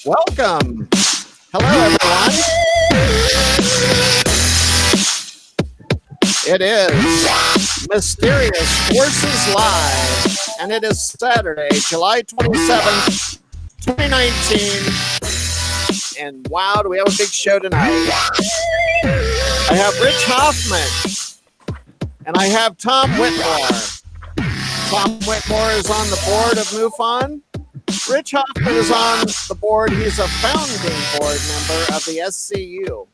Welcome. Hello, everyone. It is Mysterious Forces Live, and it is Saturday, July 27th, 2019. And wow, do we have a big show tonight. I have Rich Hoffman, and I have Tom Whitmore. Tom Whitmore is on the board of MUFON. Rich Hoffman is on the board. He's a founding board member of the SCU.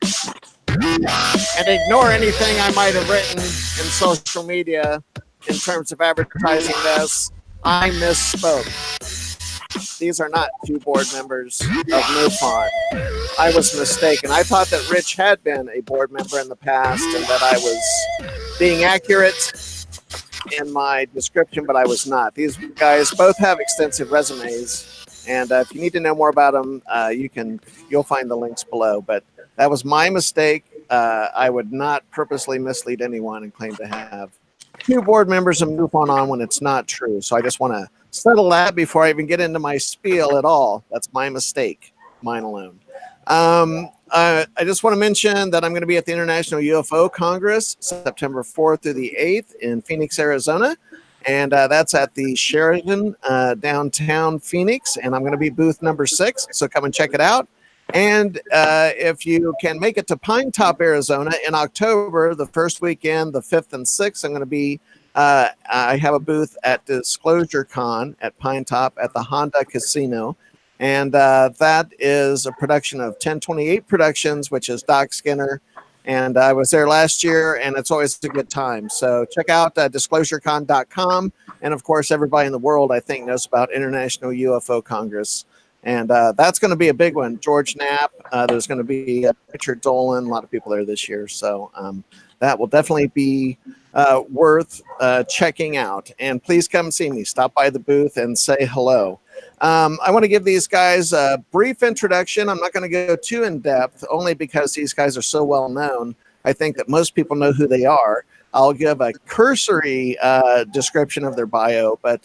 And ignore anything I might have written in social media in terms of advertising this. I misspoke. These are not two board members of MUFON. I was mistaken. I thought that Rich had been a board member in the past and that I was being accurate in my description, but I was not. These guys both have extensive resumes, and if you need to know more about them, you'll find the links below. But that was my mistake. I would not purposely mislead anyone and claim to have two board members of MUFON on when it's not true. So I just want to settle that before I even get into my spiel at all. That's my mistake, mine alone. I just want to mention that I'm going to be at the International UFO Congress September 4th through the 8th in Phoenix, Arizona. And that's at the Sheraton downtown Phoenix. And I'm going to be booth number 6. So come and check it out. And if you can make it to Pine Top, Arizona in October, the first weekend, the 5th and 6th, I'm going to be, I have a booth at Disclosure Con at Pine Top at the Honda Casino. And that is a production of 1028 Productions, which is Doc Skinner. And I was there last year, and it's always a good time. So check out disclosurecon.com. And, of course, everybody in the world, I think, knows about International UFO Congress. And that's going to be a big one. George Knapp, there's going to be Richard Dolan, a lot of people there this year. So that will definitely be worth checking out. And please come see me. Stop by the booth and say hello. I want to give these guys a brief introduction. I'm not going to go too in depth, only because these guys are so well known. I think that most people know who they are. I'll give a cursory description of their bio, but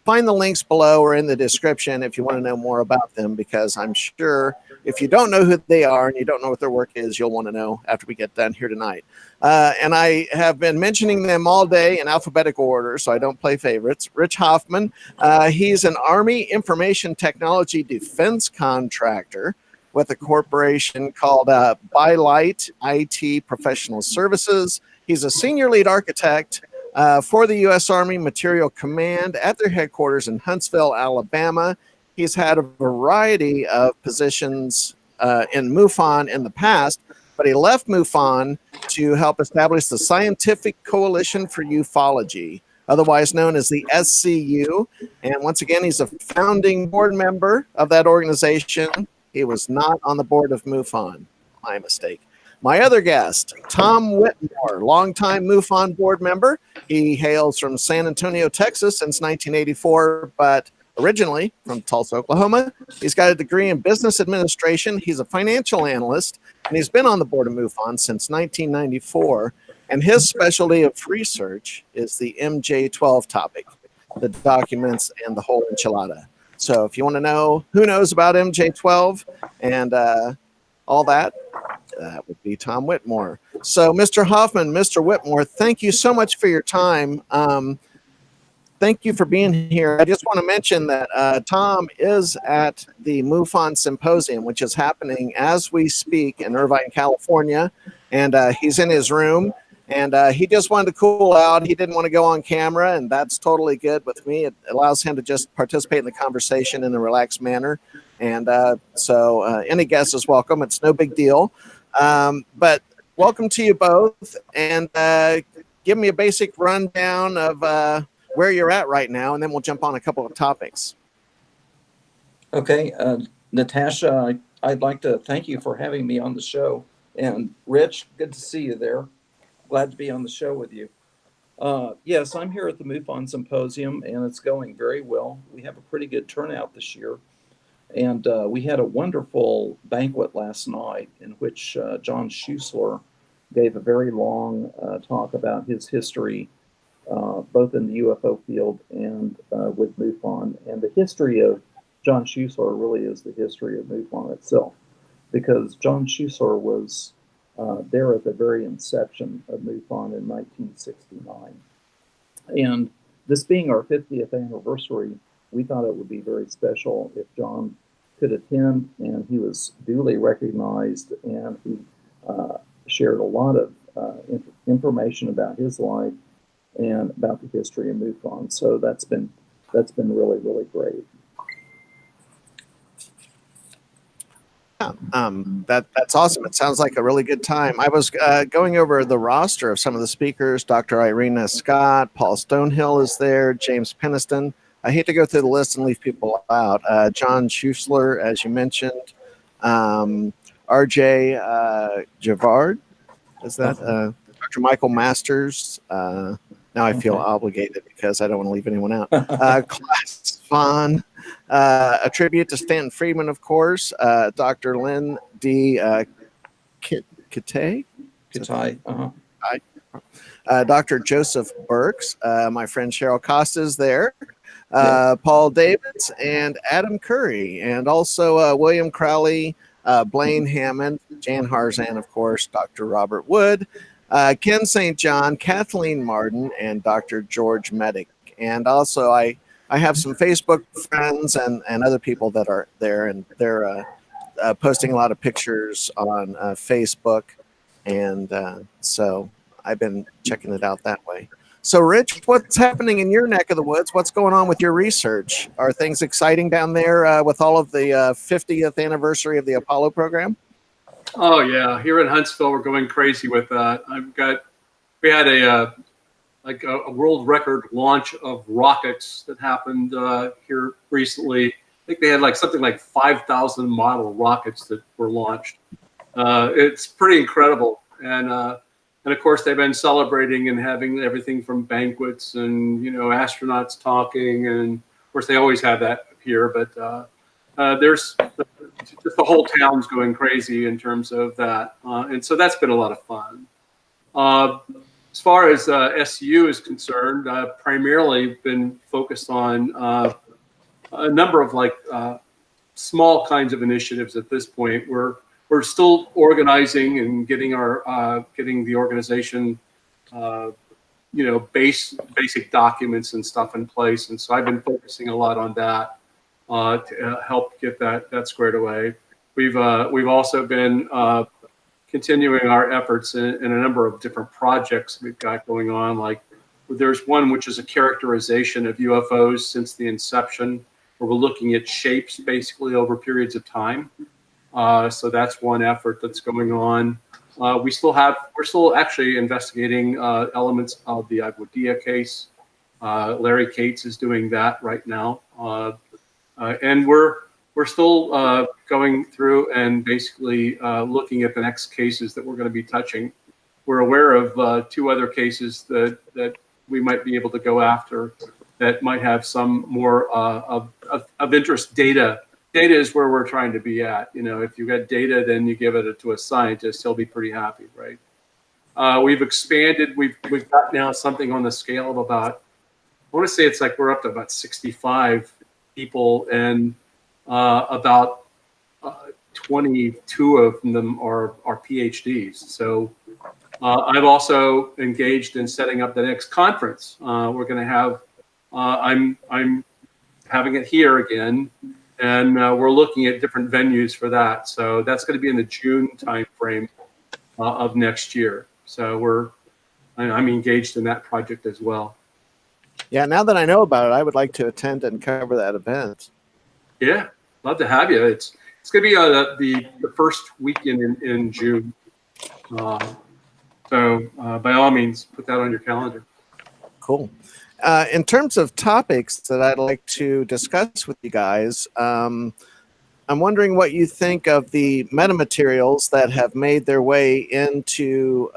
find the links below or in the description if you want to know more about them, because I'm sure if you don't know who they are and you don't know what their work is, you'll want to know after we get done here tonight. And I have been mentioning them all day in alphabetical order, so I don't play favorites. Rich Hoffman, he's an Army Information Technology Defense contractor with a corporation called Bylight IT Professional Services. He's a senior lead architect for the U.S. Army Material Command at their headquarters in Huntsville, Alabama. He's had a variety of positions in MUFON in the past, but he left MUFON to help establish the Scientific Coalition for Ufology, otherwise known as the SCU. And once again, he's a founding board member of that organization. He was not on the board of MUFON. My mistake. My other guest, Tom Whitmore, longtime MUFON board member. He hails from San Antonio, Texas since 1984, but originally from Tulsa, Oklahoma. He's got a degree in business administration. He's a financial analyst, and he's been on the board of MUFON since 1994. And his specialty of research is the MJ12 topic, the documents and the whole enchilada. So if you want to know who knows about MJ12 and all that, that would be Tom Whitmore. So Mr. Hoffman, Mr. Whitmore, thank you so much for your time. Thank you for being here. I just want to mention that Tom is at the MUFON Symposium, which is happening as we speak in Irvine, California. And he's in his room. And he just wanted to cool out. He didn't want to go on camera, and that's totally good with me. It allows him to just participate in the conversation in a relaxed manner. And so any guest is welcome. It's no big deal. But welcome to you both. And give me a basic rundown of where you're at right now, and then we'll jump on a couple of topics. Okay. Natasha, I'd like to thank you for having me on the show. And Rich, good to see you there. Glad to be on the show with you. Yes, I'm here at the MUFON Symposium, and it's going very well. We have a pretty good turnout this year. And we had a wonderful banquet last night in which John Schuessler gave a very long talk about his history both in the UFO field and with MUFON. And the history of John Schuessler really is the history of MUFON itself, because John Schuessler was there at the very inception of MUFON in 1969. And this being our 50th anniversary, we thought it would be very special if John could attend, and he was duly recognized, and he shared a lot of information about his life and about the history of MUFON. So that's been really, really great. Yeah, that's awesome. It sounds like a really good time. I was going over the roster of some of the speakers. Dr. Irina Scott, Paul Stonehill is there, James Peniston. I hate to go through the list and leave people out. John Schuessler, as you mentioned. R.J. Javard, is that? Dr. Michael Masters. Now I feel obligated because I don't want to leave anyone out. Klaas Vaughn. A tribute to Stanton Friedman, of course. Dr. Lynn D. Kitay. Dr. Joseph Burks. My friend Cheryl Costa's there. Paul Davids and Adam Curry. And also William Crowley, Blaine Hammond, Jan Harzan, of course, Dr. Robert Wood, Ken St. John, Kathleen Martin, and Dr. George Medic. And also I have some Facebook friends and other people that are there, and they're posting a lot of pictures on Facebook. And so I've been checking it out that way. So, Rich, what's happening in your neck of the woods? What's going on with your research? Are things exciting down there with all of the 50th anniversary of the Apollo program? Oh, yeah. Here in Huntsville, we're going crazy with that. We had a world record launch of rockets that happened here recently. I think they had something like 5,000 model rockets that were launched. It's pretty incredible. And of course, they've been celebrating and having everything from banquets and, astronauts talking. And of course, they always have that here. But there's just the whole town's going crazy in terms of that. And so that's been a lot of fun. As far as SCU is concerned, I've primarily been focused on a number of small kinds of initiatives at this point. We're still organizing and getting the organization, basic documents and stuff in place. And so I've been focusing a lot on that to help get that squared away. We've also been continuing our efforts in a number of different projects we've got going on. Like there's one which is a characterization of UFOs since the inception, where we're looking at shapes basically over periods of time. So that's one effort that's going on. We're still actually investigating elements of the Aguadilla case. Larry Cates is doing that right now. And we're still going through and basically looking at the next cases that we're going to be touching. We're aware of 2 other cases that we might be able to go after that might have some more of interest. Data is where we're trying to be at. If you've got data, then you give it to a scientist, he'll be pretty happy, right? We've expanded. We've got now something on the scale of about, I want to say it's we're up to about 65 people, and about 22 of them are PhDs. So I've also engaged in setting up the next conference. We're going to have, I'm having it here again. And we're looking at different venues for that. So that's going to be in the June timeframe of next year. So I'm engaged in that project as well. Yeah, now that I know about it, I would like to attend and cover that event. Yeah, love to have you. It's going to be the first weekend in June. So by all means, put that on your calendar. Cool. In terms of topics that I'd like to discuss with you guys, I'm wondering what you think of the metamaterials that have made their way into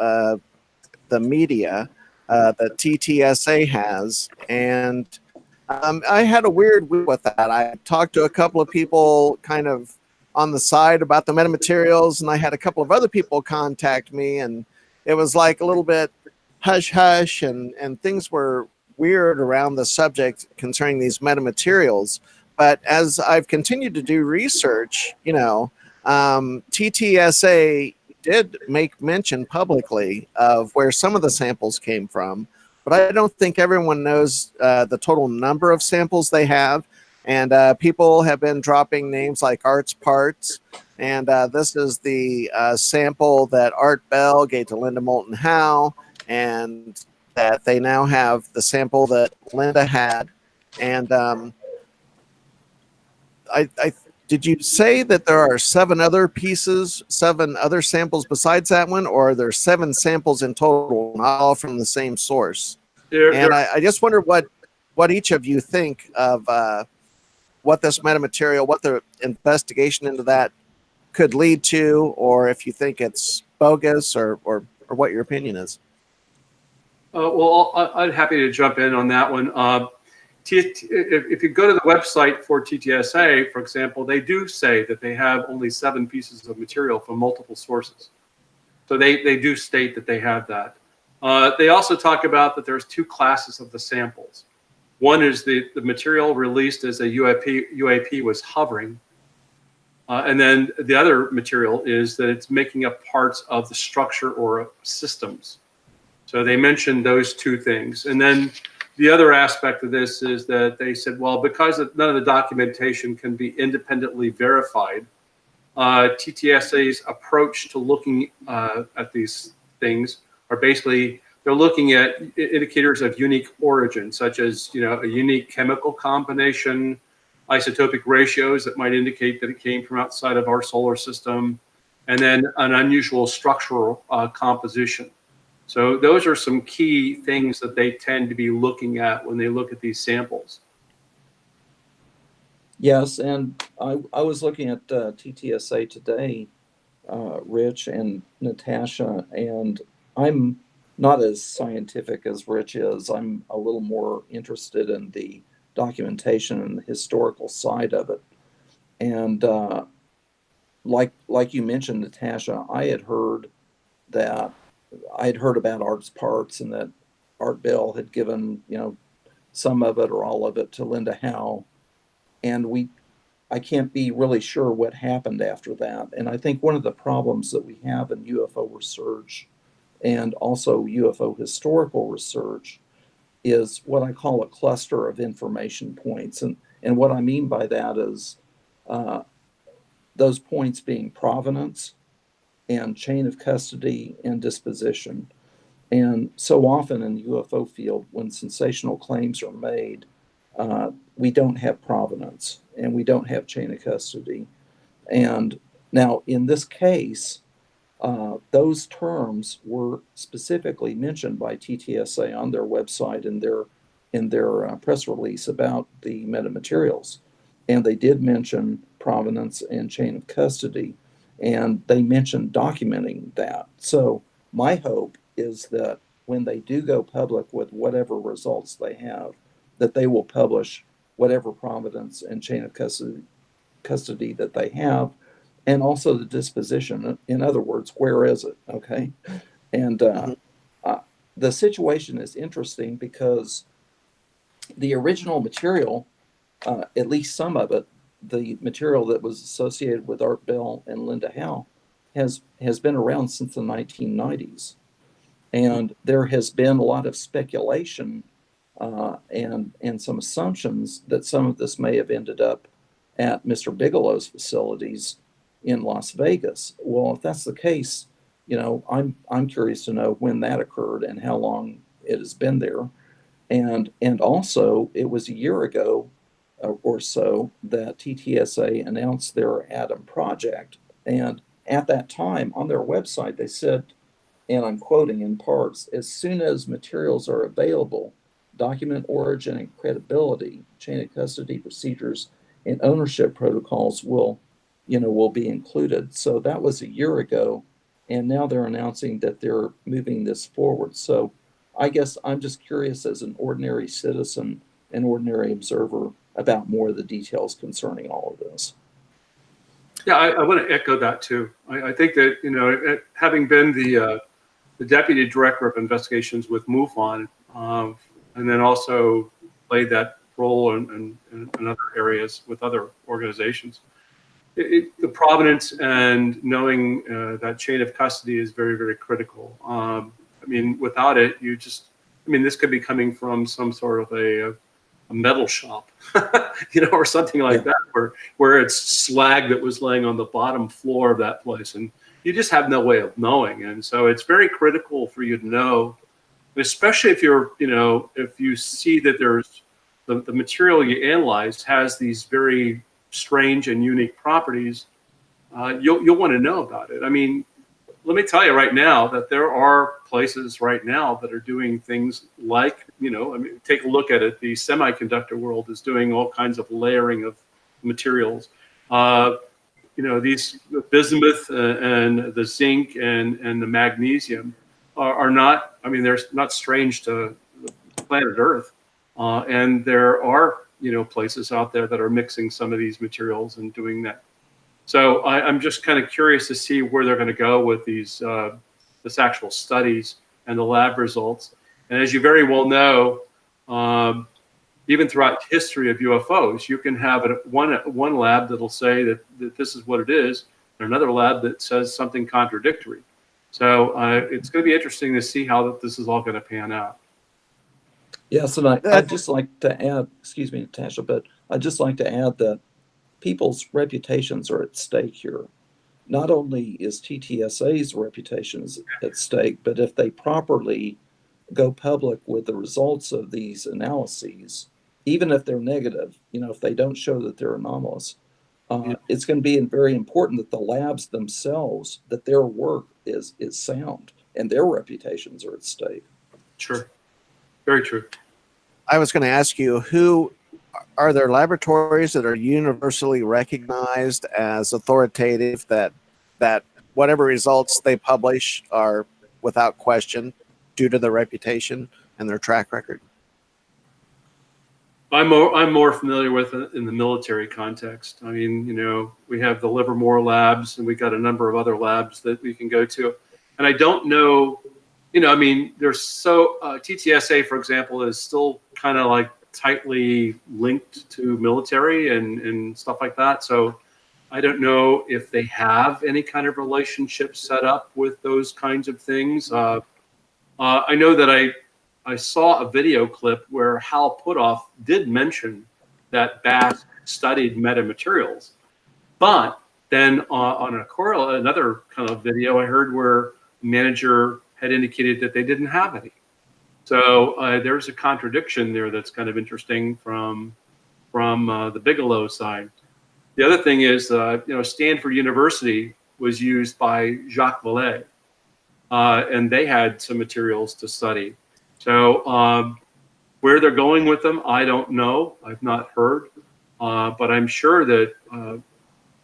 the media that TTSA has. And I had a weird week with that. I talked to a couple of people kind of on the side about the metamaterials, and I had a couple of other people contact me, and it was like a little bit hush hush and things were weird around the subject concerning these metamaterials. But as I've continued to do research, TTSA did make mention publicly of where some of the samples came from, but I don't think everyone knows the total number of samples they have. And people have been dropping names like Art's Parts. And this is the sample that Art Bell gave to Linda Moulton Howe, and that they now have the sample that Linda had. And I did you say that there are 7 other samples besides that one, or are there 7 samples in total, not all from the same source? I just wonder what each of you think of what this metamaterial, what the investigation into that could lead to, or if you think it's bogus, or what your opinion is. Well, I'm happy to jump in on that one. If you go to the website for TTSA, for example, they do say that they have only 7 pieces of material from multiple sources. So they do state that they have that. They also talk about that there's 2 classes of the samples. One is the material released as a UAP was hovering. And then the other material is that it's making up parts of the structure or systems. So they mentioned those 2 things. And then the other aspect of this is that they said, well, because none of the documentation can be independently verified, TTSA's approach to looking at these things are basically, they're looking at indicators of unique origin, such as, a unique chemical combination, isotopic ratios that might indicate that it came from outside of our solar system, and then an unusual structural composition. So those are some key things that they tend to be looking at when they look at these samples. Yes, and I was looking at TTSA today, Rich and Natasha, and I'm not as scientific as Rich is. I'm a little more interested in the documentation and the historical side of it. And like you mentioned, Natasha, I had heard about Art's Parts, and that Art Bell had given, some of it or all of it to Linda Howe. And I can't be really sure what happened after that. And I think one of the problems that we have in UFO research and also UFO historical research is what I call a cluster of information points. And what I mean by that is those points being provenance and chain of custody and disposition. And so often in the UFO field, when sensational claims are made, we don't have provenance and we don't have chain of custody. And now in this case, those terms were specifically mentioned by TTSA on their website in their press release about the metamaterials. And they did mention provenance and chain of custody, and they mentioned documenting that. So my hope is that when they do go public with whatever results they have, that they will publish whatever provenance and chain of custody that they have, and also the disposition. In other words, where is it? Okay. And the situation is interesting because the original material, at least some of it, the material that was associated with Art Bell and Linda Howe, has been around since the 1990s. And there has been a lot of speculation and some assumptions that some of this may have ended up at Mr. Bigelow's facilities in Las Vegas. Well, if that's the case, I'm curious to know when that occurred and how long it has been there. And also, it was a year ago or so that TTSA announced their Atom project. And at that time, on their website, they said, and I'm quoting in parts, as soon as materials are available, document origin and credibility, chain of custody procedures, and ownership protocols will be included. So that was a year ago, and now they're announcing that they're moving this forward. So I guess I'm just curious as an ordinary citizen, an ordinary observer, about more of the details concerning all of this. Yeah, I want to echo that too. I think that, having been the the deputy director of investigations with MUFON, and then also played that role in other areas with other organizations. The provenance and knowing that chain of custody is very, very critical. I mean, without it, this could be coming from some sort of a metal shop, or something like that, where it's slag that was laying on the bottom floor of that place, and you just have no way of knowing. And so it's very critical for you to know, especially if if you see that there's the material you analyze has these very strange and unique properties, you'll want to know about it. I mean, let me tell you right now that there are places right now that are doing things like, take a look at it. The semiconductor world is doing all kinds of layering of materials. These bismuth and the zinc and the magnesium are not, they're not strange to planet Earth. And there are, places out there that are mixing some of these materials and doing that. So I'm just kind of curious to see where they're going to go with these this actual studies and the lab results. And as you very well know, even throughout history of UFOs, you can have one lab that'll say that this is what it is, and another lab that says something contradictory. So it's going to be interesting to see how this is all going to pan out. Yes, and I'd just like to add, excuse me, Natasha, but I'd just like to add that people's reputations are at stake here. Not only is TTSA's reputation at stake, but if they properly go public with the results of these analyses, even if they're negative, if they don't show that they're anomalous, it's going to be very important that the labs themselves, that their work is sound and their reputations are at stake. Sure. Very true. I was going to ask you, who are there laboratories that are universally recognized as authoritative that whatever results they publish are without question due to their reputation and their track record? I'm more familiar with it in the military context. I mean, we have the Livermore labs, and we got a number of other labs that we can go to. And I don't know, there's TTSA, for example, is still kind of like tightly linked to military and stuff like that. So I don't know if they have any kind of relationship set up with those kinds of things. I know that I saw a video clip where Hal Puthoff did mention that Bass studied metamaterials, but then on another kind of video, I heard where the manager had indicated that they didn't have any. So there's a contradiction there that's kind of interesting from the Bigelow side. The other thing is, Stanford University was used by Jacques Vallée, and they had some materials to study. So where they're going with them, I don't know. I've not heard, but I'm sure that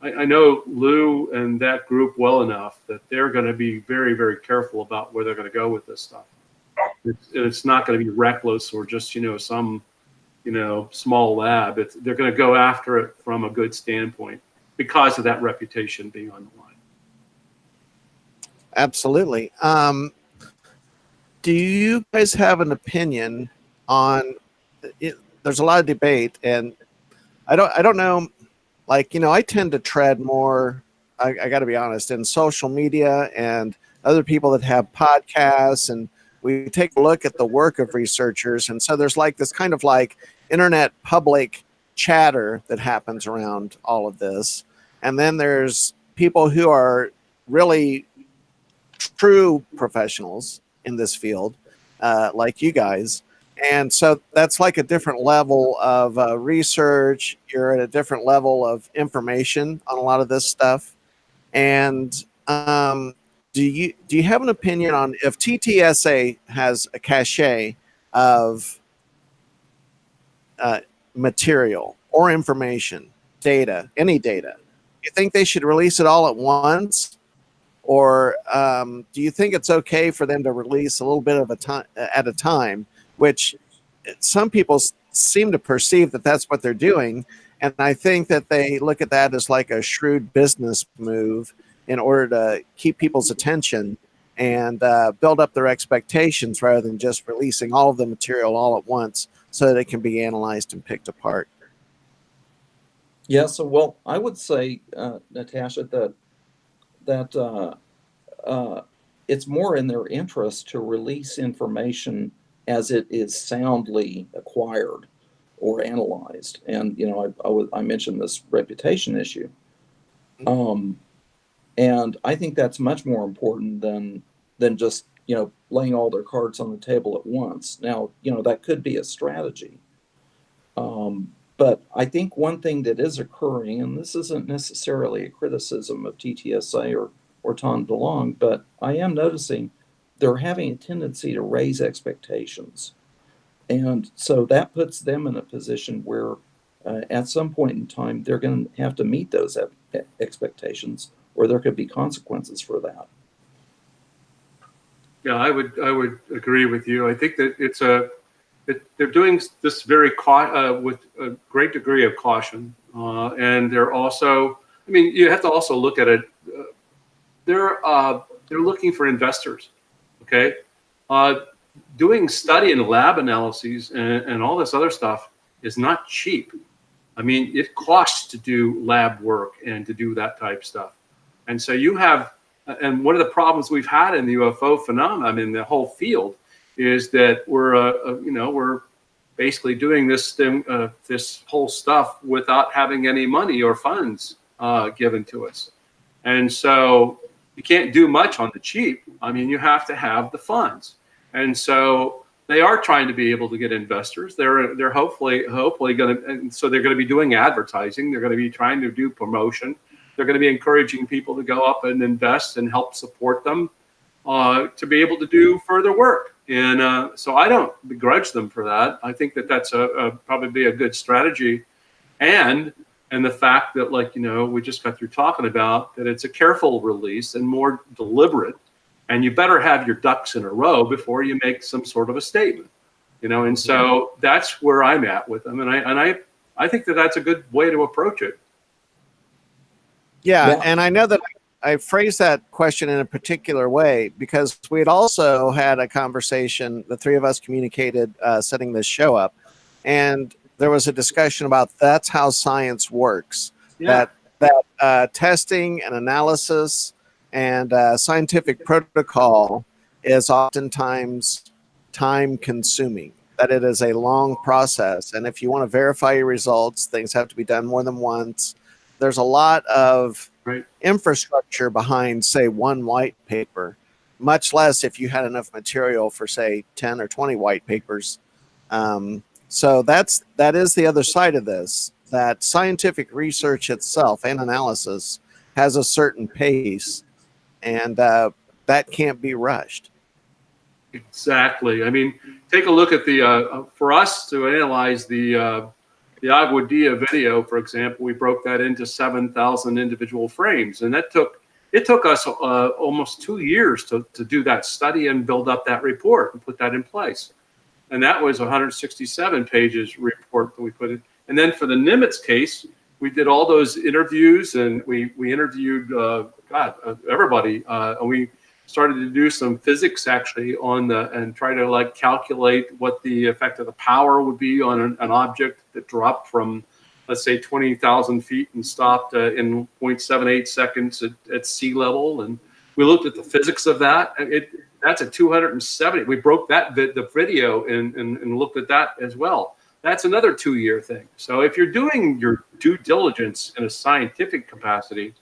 I know Lou and that group well enough that they're going to be very, very careful about where they're going to go with this stuff. It's not going to be reckless or just some small lab. They're going to go after it from a good standpoint because of that reputation being on the line. Absolutely. Do you guys have an opinion on it? There's a lot of debate, and I don't know. I tend to tread more, I got to be honest, in social media and other people that have podcasts, and we take a look at the work of researchers. And so there's this kind of internet public chatter that happens around all of this. And then there's people who are really true professionals in this field, like you guys. And so that's a different level of research. You're at a different level of information on a lot of this stuff. And do you have an opinion on if TTSA has a cache of material or information, data, any data? Do you think they should release it all at once? Or do you think it's okay for them to release a little bit of at a time, which some people seem to perceive that that's what they're doing. And I think that they look at that as a shrewd business move in order to keep people's attention and build up their expectations rather than just releasing all of the material all at once so that it can be analyzed and picked apart. Yeah, so well, I would say, Natasha, that it's more in their interest to release information as it is soundly acquired or analyzed. And I mentioned this reputation issue, and I think that's much more important than just laying all their cards on the table at once. Now, that could be a strategy. But I think one thing that is occurring, and this isn't necessarily a criticism of TTSA or Tom DeLonge, but I am noticing they're having a tendency to raise expectations. And so that puts them in a position where at some point in time, they're going to have to meet those expectations, or there could be consequences for that. Yeah, I would agree with you. I think that they're doing this with a great degree of caution, and they're also. I mean, you have to also look at it. They're looking for investors. Okay, doing study and lab analyses and all this other stuff is not cheap. I mean, it costs to do lab work and to do that type stuff, and so you have. And one of the problems we've had in the UFO phenomenon, I mean, the whole field, is that we're basically doing this thing, this whole stuff without having any money or funds given to us, and so you can't do much on the cheap. I mean, you have to have the funds, and so they are trying to be able to get investors. They're hopefully going to, and so they're going to be doing advertising. They're going to be trying to do promotion. They're going to be encouraging people to go up and invest and help support them to be able to do further work. And so I don't begrudge them for that. I think that that's probably be a good strategy. And the fact that, like, we just got through talking about that it's a careful release and more deliberate, and you better have your ducks in a row before you make some sort of a statement, and so that's where I'm at with them. And I think that that's a good way to approach it. Yeah, and I know that I phrased that question in a particular way because we had also had a conversation, the three of us communicated setting this show up, and there was a discussion about that's how science works. Yeah. That testing and analysis and scientific protocol is oftentimes time consuming, that it is a long process. And if you want to verify your results, things have to be done more than once. There's a lot of infrastructure behind, say, one white paper, much less if you had enough material for, say, 10 or 20 white papers. So that is the other side of this, that scientific research itself and analysis has a certain pace, and that can't be rushed. Exactly. I mean, take a look at for us to analyze the Agua Dia video, for example, we broke that into 7,000 individual frames, and it took us almost 2 years to do that study and build up that report and put that in place. And that was a 167 pages report that we put in. And then for the Nimitz case, we did all those interviews, and we interviewed everybody, and we started to do some physics actually and try to calculate what the effect of the power would be on an object that dropped from, let's say, 20,000 feet and stopped in 0.78 seconds at sea level. And we looked at the physics of that. That's a 270. We broke the video and looked at that as well. That's another 2-year thing. So if you're doing your due diligence in a scientific capacity,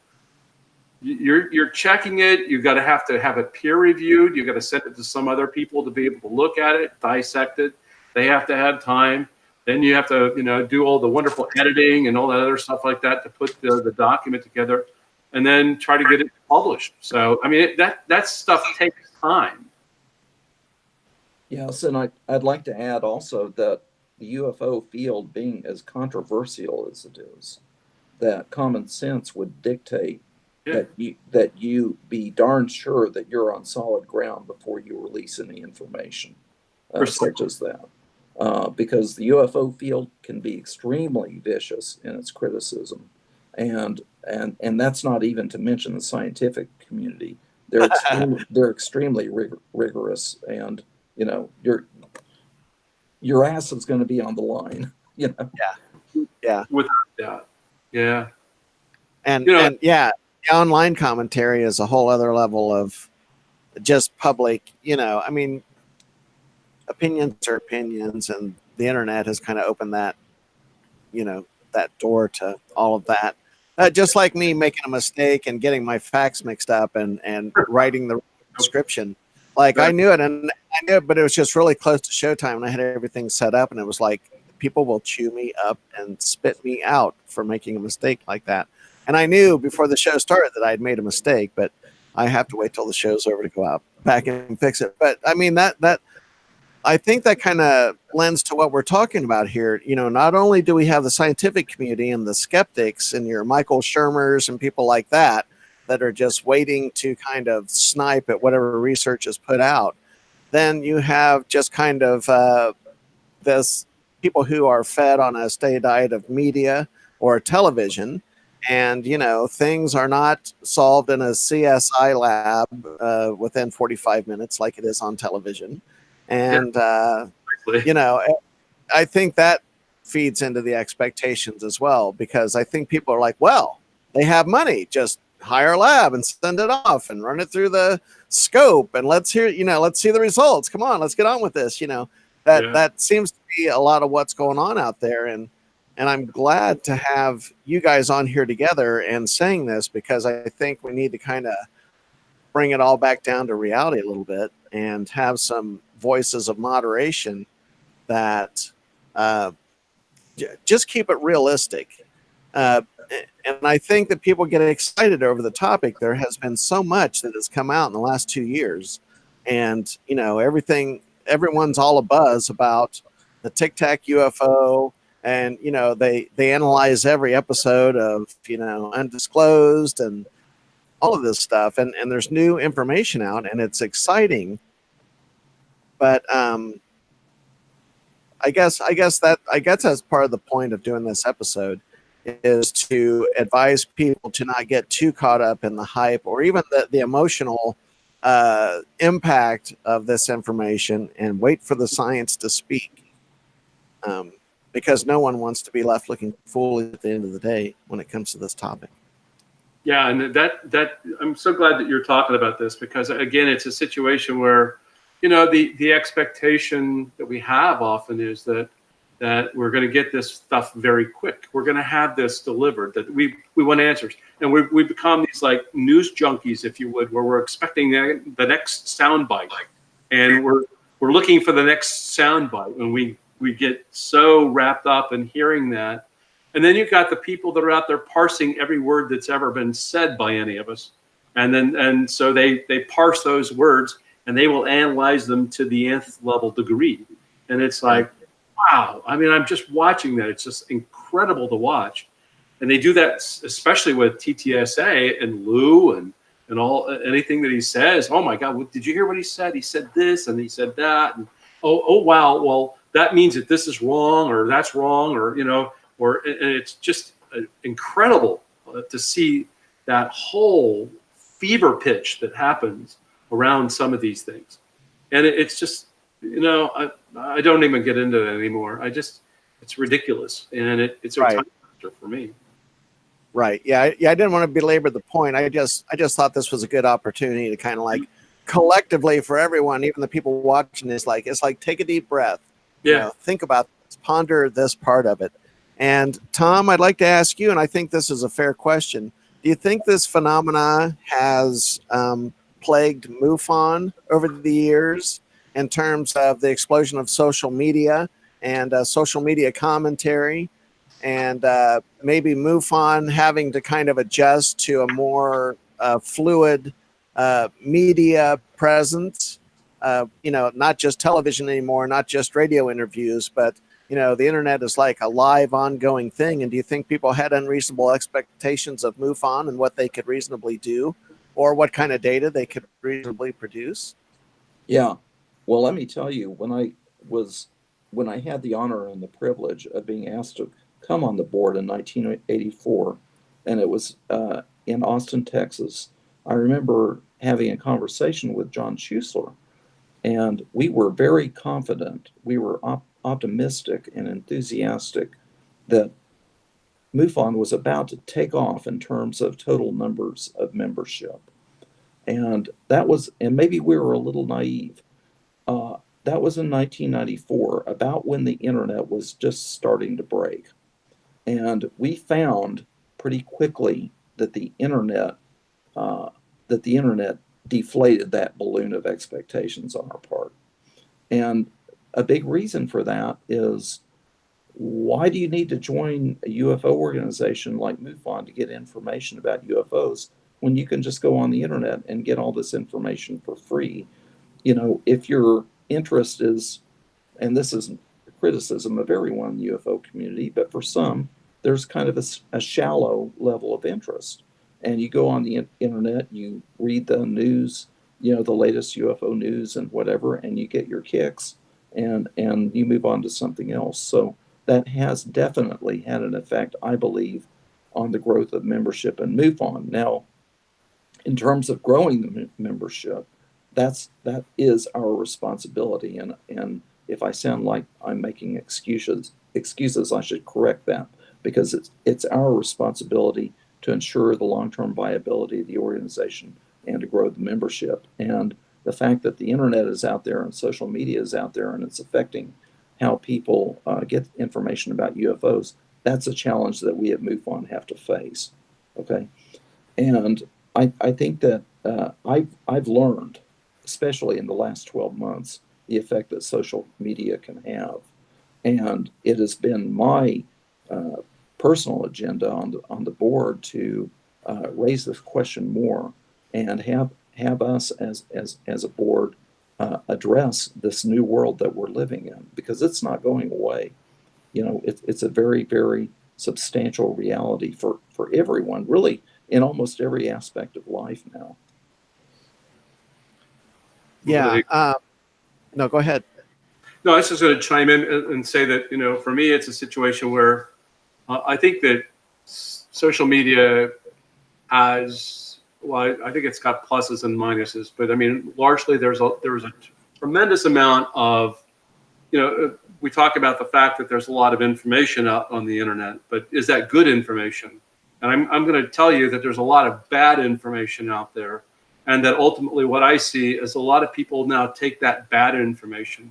you're checking it. You've got to have it peer reviewed. You've got to send it to some other people to be able to look at it, dissect it. They have to have time. Then you have to, do all the wonderful editing and all that other stuff like that to put the document together, and then try to get it published. So, I mean, that stuff takes time. Yes, and I'd like to add also that the UFO field being as controversial as it is, that common sense would dictate that you be darn sure that you're on solid ground before you release any information such as that. Because the UFO field can be extremely vicious in its criticism. And that's not even to mention the scientific community. they're extremely rigorous, and you know your ass is going to be on the line. You know. Yeah. Without doubt. Yeah. And You know, and yeah, the online commentary is a whole other level of just public, I mean, opinions are opinions, and the internet has kind of opened that door to all of that. Just like me making a mistake and getting my facts mixed up and writing the description. Like I knew it, and I knew it, but it was just really close to showtime, and I had everything set up, and it was like people will chew me up and spit me out for making a mistake like that. And I knew before the show started that I'd made a mistake, but I have to wait till the show's over to go out back and fix it. But I mean that I think that kind of lends to what we're talking about here. Not only do we have the scientific community and the skeptics and your Michael Shermers and people like that are just waiting to kind of snipe at whatever research is put out, then you have just kind of this people who are fed on a steady diet of media or television. And, things are not solved in a CSI lab within 45 minutes like it is on television. And, I think that feeds into the expectations as well, because I think people are like, well, they have money, just hire a lab and send it off and run it through the scope. And let's see the results. Come on, let's get on with this. That seems to be a lot of what's going on out there. And I'm glad to have you guys on here together and saying this, because I think we need to kind of bring it all back down to reality a little bit and have some voices of moderation that just keep it realistic. And I think that people get excited over the topic. There has been so much that has come out in the last 2 years, and everyone's all abuzz about the Tic Tac UFO, and they analyze every episode of Undisclosed and all of this stuff, and there's new information out, and it's exciting. But I guess that's part of the point of doing this episode, is to advise people to not get too caught up in the hype or even the emotional impact of this information, and wait for the science to speak, because no one wants to be left looking foolish at the end of the day when it comes to this topic. Yeah, and that I'm so glad that you're talking about this, because again, it's a situation where the expectation that we have often is that we're going to get this stuff very quick. We're going to have this delivered, that we want answers. And we become these like news junkies, if you would, where we're expecting the next soundbite, and we're looking for the next soundbite, and we get so wrapped up in hearing that. And then you've got the people that are out there parsing every word that's ever been said by any of us. And so they parse those words, and they will analyze them to the nth level degree. And it's like, wow. I mean, I'm just watching that. It's just incredible to watch. And they do that, especially with TTSA and Lou and anything that he says. Oh my God, did you hear what he said? He said this and he said that. And oh wow, well, that means that this is wrong, or that's wrong, or and it's just incredible to see that whole fever pitch that happens around some of these things. And it's just, I don't even get into that anymore. It's ridiculous. And it's a time factor for me. Right. Yeah. I didn't want to belabor the point. I just thought this was a good opportunity to kind of like collectively for everyone, even the people watching this, it's like take a deep breath. Yeah. Think about this, ponder this part of it. And Tom, I'd like to ask you, and I think this is a fair question. Do you think this phenomena has plagued MUFON over the years in terms of the explosion of social media and social media commentary, and maybe MUFON having to kind of adjust to a more fluid media presence? Not just television anymore, not just radio interviews, but the internet is like a live ongoing thing. And do you think people had unreasonable expectations of MUFON and what they could reasonably do, or what kind of data they could reasonably produce? Yeah. Well, let me tell you, when I had the honor and the privilege of being asked to come on the board in 1984, and it was in Austin, Texas, I remember having a conversation with John Schuessler, and we were very confident, we were optimistic and enthusiastic that MUFON was about to take off in terms of total numbers of membership. And maybe we were a little naive. That was in 1994, about when the internet was just starting to break. And we found pretty quickly that the internet deflated that balloon of expectations on our part. And a big reason for that is, why do you need to join a UFO organization like MUFON to get information about UFOs when you can just go on the internet and get all this information for free? You know, if your interest is, and this isn't a criticism of everyone in the UFO community, but for some, there's kind of a shallow level of interest. And you go on the internet, you read the news, you know, the latest UFO news and whatever, and you get your kicks, and you move on to something else. So that has definitely had an effect, I believe, on the growth of membership in MUFON. Now, in terms of growing the membership, that is our responsibility. And if I sound like I'm making excuses, I should correct that, because it's our responsibility to ensure the long-term viability of the organization and to grow the membership. And the fact that the internet is out there and social media is out there and it's affecting how people get information about UFOs, that's a challenge that we at MUFON have to face. Okay, and I think that I've learned, especially in the last 12 months, the effect that social media can have, and it has been my personal agenda on the board to raise this question more and have us as a board address this new world that we're living in, because it's not going away. You know, it's a very, very substantial reality for everyone, really, in almost every aspect of life now. Yeah. No, go ahead. No, I was just going to chime in and say that, you know, for me, it's a situation where I think that social media has, well, I think it's got pluses and minuses, but I mean, largely there was a tremendous amount of, you know, we talk about the fact that there's a lot of information out on the internet, but is that good information? And I'm going to tell you that there's a lot of bad information out there, and that ultimately what I see is a lot of people now take that bad information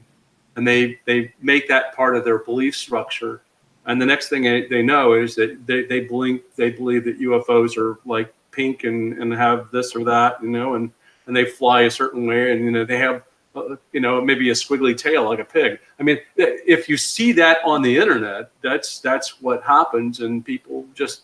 and they make that part of their belief structure. And the next thing they know is that they believe that UFOs are like pink and have this or that, you know, and they fly a certain way, and, you know, they have, you know, maybe a squiggly tail like a pig. I mean, if you see that on the internet, that's what happens, and people just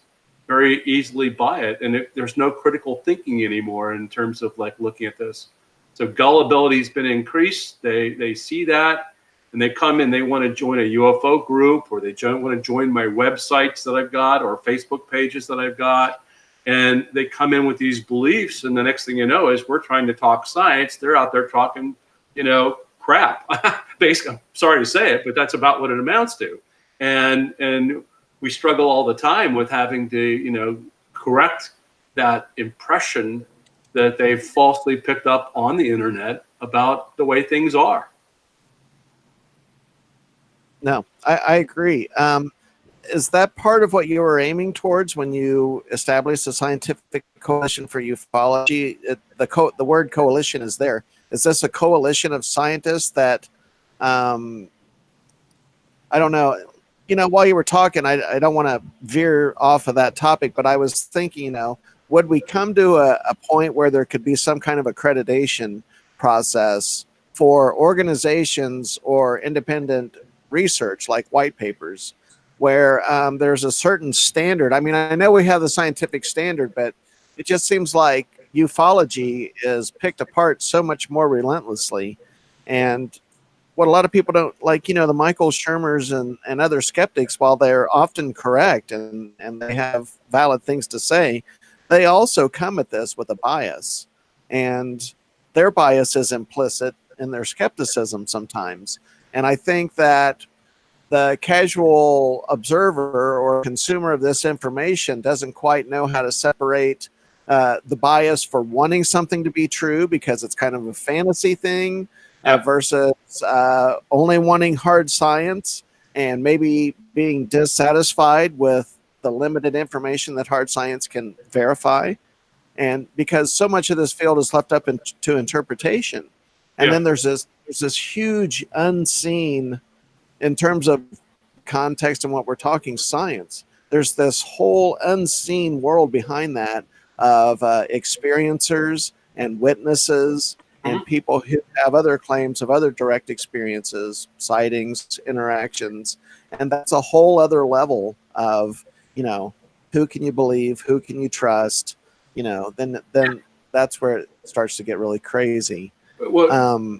very easily buy it. And there's no critical thinking anymore in terms of like looking at this. So gullibility has been increased. They see that, and they come in, they want to join a UFO group, or they want to join my websites that I've got or Facebook pages that I've got. And they come in with these beliefs, and the next thing you know is we're trying to talk science. They're out there talking, you know, crap. Basically, I'm sorry to say it, but that's about what it amounts to. And we struggle all the time with having to, you know, correct that impression that they've falsely picked up on the internet about the way things are. No, I agree. Is that part of what you were aiming towards when you established the Scientific Coalition for Ufology? The word coalition is there. Is this a coalition of scientists that, I don't know, you know, while you were talking, I don't want to veer off of that topic, but I was thinking, you know, would we come to a point where there could be some kind of accreditation process for organizations or independent research like white papers, where there's a certain standard? I mean, I know we have the scientific standard, but it just seems like ufology is picked apart so much more relentlessly. And what a lot of people don't like, you know, the Michael Shermers and other skeptics, while they're often correct and they have valid things to say, they also come at this with a bias, and their bias is implicit in their skepticism sometimes. And I think that the casual observer or consumer of this information doesn't quite know how to separate the bias for wanting something to be true because it's kind of a fantasy thing, versus only wanting hard science and maybe being dissatisfied with the limited information that hard science can verify. And because so much of this field is left up to interpretation, and then there's this huge unseen, in terms of context and what we're talking science, there's this whole unseen world behind that of experiencers and witnesses and people who have other claims of other direct experiences, sightings, interactions. And that's a whole other level of, who can you believe, who can you trust, then that's where it starts to get really crazy. Well,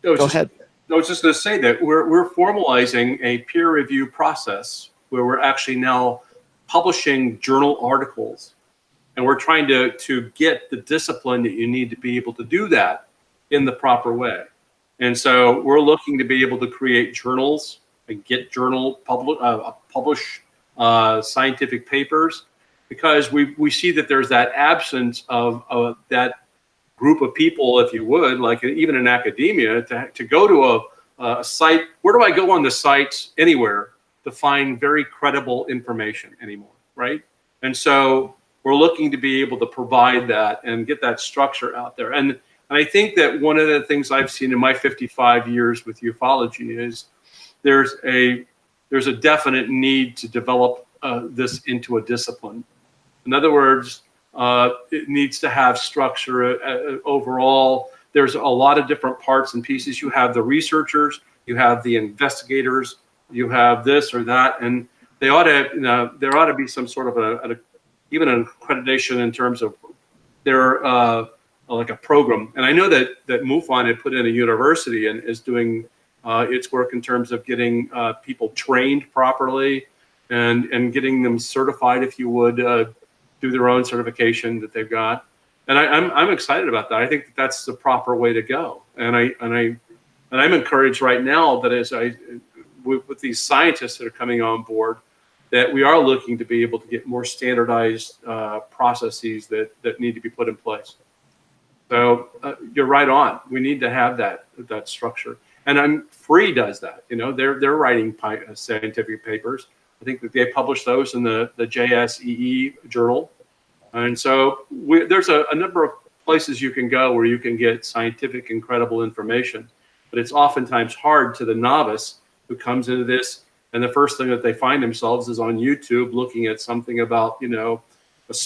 Go ahead. I was just going to say that we're formalizing a peer review process where we're actually now publishing journal articles, and we're trying to get the discipline that you need to be able to do that in the proper way. And so we're looking to be able to create journals and get publish scientific papers, because we see that there's that absence of that group of people, if you would, like even in academia, to go to a site. Where do I go on the sites anywhere to find very credible information anymore, right? And so we're looking to be able to provide that and get that structure out there. And I think that one of the things I've seen in my 55 years with ufology is there's a definite need to develop this into a discipline. In other words, it needs to have structure overall. There's a lot of different parts and pieces. You have the researchers, you have the investigators, you have this or that, and they ought to, there ought to be some sort of even an accreditation in terms of their like a program. And I know that MUFON had put in a university and is doing its work in terms of getting people trained properly and getting them certified, if you would, through their own certification that they've got. And I'm excited about that. I think that's the proper way to go. And I'm encouraged right now that with these scientists that are coming on board, that we are looking to be able to get more standardized processes that need to be put in place. So you're right on. We need to have that structure. And Free does that. They're writing scientific papers. I think that they publish those in the JSEE journal. And so there's a number of places you can go where you can get scientific and credible information. But it's oftentimes hard to the novice who comes into this, and the first thing that they find themselves is on YouTube looking at something about, the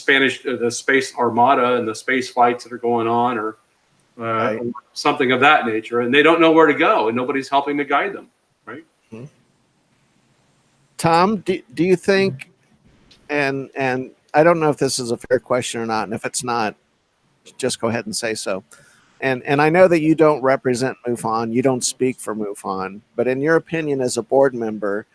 space armada and the space flights that are going on, or right, something of that nature, and they don't know where to go, and nobody's helping to guide them, right? Mm-hmm. Tom, do you think, and I don't know if this is a fair question or not, and if it's not, just go ahead and say so. And I know that you don't represent MUFON, you don't speak for MUFON, but in your opinion as a board member,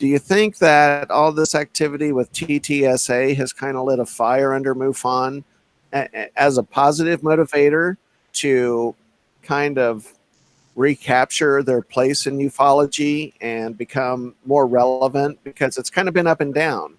do you think that all this activity with TTSA has kind of lit a fire under MUFON as a positive motivator to kind of recapture their place in ufology and become more relevant? Because it's kind of been up and down.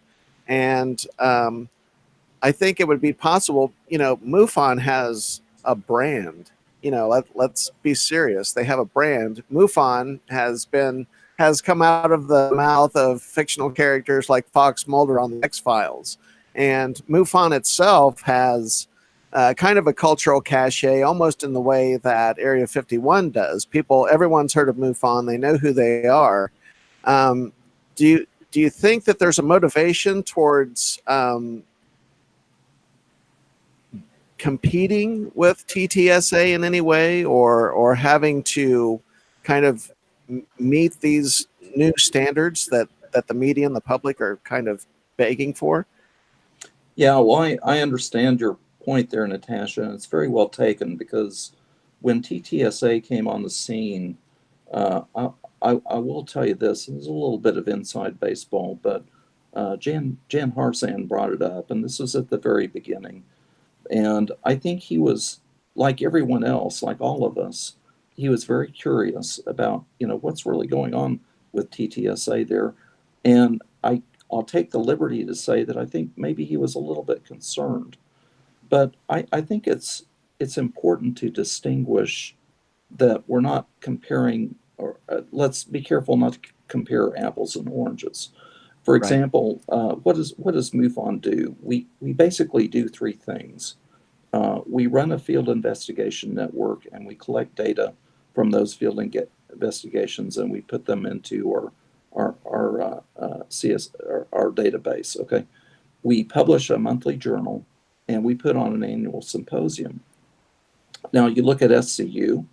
And I think it would be possible, MUFON has a brand. Let's be serious. They have a brand. MUFON has come out of the mouth of fictional characters like Fox Mulder on the X-Files. And MUFON itself has kind of a cultural cachet, almost in the way that Area 51 does. Everyone's heard of MUFON. They know who they are. Do you think that there's a motivation towards competing with TTSA in any way, or having to kind of meet these new standards that the media and the public are kind of begging for? Yeah, well, I understand your point there, Natasha, and it's very well taken, because when TTSA came on the scene, I will tell you this, it was a little bit of inside baseball, but Jan Harsan brought it up, and this was at the very beginning. And I think he was, like everyone else, like all of us, he was very curious about, what's really going on with TTSA there. And I'll take the liberty to say that I think maybe he was a little bit concerned but I think it's important to distinguish that we're not comparing, or let's be careful not to compare apples and oranges. For Right. example, what does MUFON do? We basically do three things. We run a field investigation network, and we collect data from those field investigations, and we put them into our database. Okay, we publish a monthly journal, and we put on an annual symposium. Now you look at SCU,